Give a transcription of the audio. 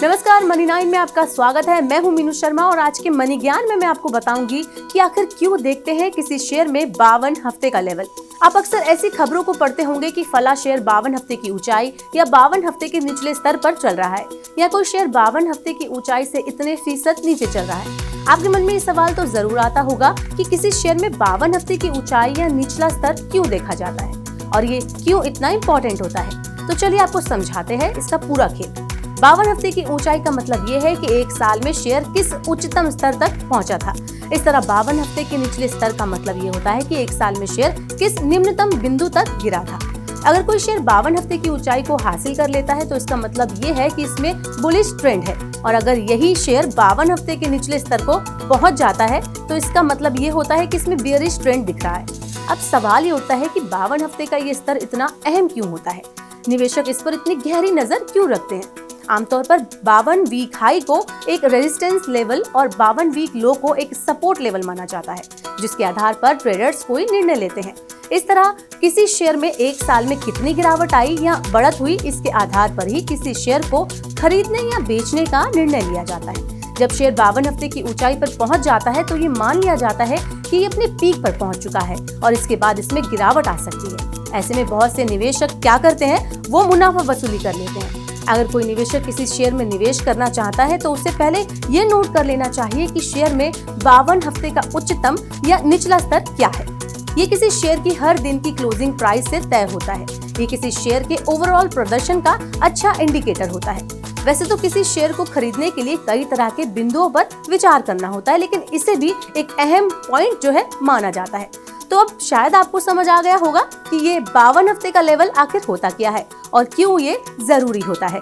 नमस्कार, मनी 9 में आपका स्वागत है। मैं हूं मीनू शर्मा और आज के मनी ज्ञान में मैं आपको बताऊंगी कि आखिर क्यों देखते हैं किसी शेयर में 52 हफ्ते का लेवल। आप अक्सर ऐसी खबरों को पढ़ते होंगे कि फला शेयर 52 हफ्ते की ऊंचाई या 52 हफ्ते के निचले स्तर पर चल रहा है, या कोई शेयर 52 हफ्ते की ऊंचाई से इतने फीसद नीचे चल रहा है। आपके मन में ये सवाल तो जरूर आता होगा कि किसी शेयर में 52 हफ्ते की ऊंचाई या निचला स्तर क्यों देखा जाता है और ये क्यों इतना इम्पोर्टेंट होता है। तो चलिए आपको समझाते हैं इसका पूरा खेल। 52 हफ्ते की ऊंचाई का मतलब ये है कि एक साल में शेयर किस उच्चतम स्तर तक पहुंचा था। इस तरह 52 हफ्ते के निचले स्तर का मतलब ये होता है कि एक साल में शेयर किस निम्नतम बिंदु तक गिरा था। अगर कोई शेयर 52 हफ्ते की ऊंचाई को हासिल कर लेता है तो इसका मतलब ये है कि इसमें बुलिश ट्रेंड है, और अगर यही शेयर 52 हफ्ते के निचले स्तर को पहुंच जाता है तो इसका मतलब ये होता है कि इसमें बेयरिश ट्रेंड दिख रहा है। अब सवाल ये उठता है कि 52 हफ्ते का ये स्तर इतना अहम क्यों होता है, निवेशक इस पर इतनी गहरी नजर क्यों रखते हैं। आमतौर पर 52 वीक हाई को एक रेजिस्टेंस लेवल और 52 वीक लो को एक सपोर्ट लेवल माना जाता है, जिसके आधार पर ट्रेडर्स कोई निर्णय लेते हैं। इस तरह किसी शेयर में एक साल में कितनी गिरावट आई या बढ़त हुई, इसके आधार पर ही किसी शेयर को खरीदने या बेचने का निर्णय लिया जाता है। जब शेयर 52 हफ्ते की ऊंचाई पर पहुंच जाता है तो ये मान लिया जाता है कि ये अपने पीक पर पहुंच चुका है और इसके बाद इसमें गिरावट आ सकती है। ऐसे में बहुत से निवेशक क्या करते हैं, वो मुनाफा वसूली कर लेते हैं। अगर कोई निवेशक किसी शेयर में निवेश करना चाहता है तो उससे पहले ये नोट कर लेना चाहिए कि शेयर में 52 हफ्ते का उच्चतम या निचला स्तर क्या है। ये किसी शेयर की हर दिन की क्लोजिंग प्राइस से तय होता है। ये किसी शेयर के ओवरऑल प्रदर्शन का अच्छा इंडिकेटर होता है। वैसे तो किसी शेयर को खरीदने के लिए कई तरह के बिंदुओं पर विचार करना होता है, लेकिन इसे भी एक अहम पॉइंट जो है माना जाता है। तो अब शायद आपको समझ आ गया होगा कि ये 52 हफ्ते का लेवल आखिर होता क्या है और क्यों ये जरूरी होता है।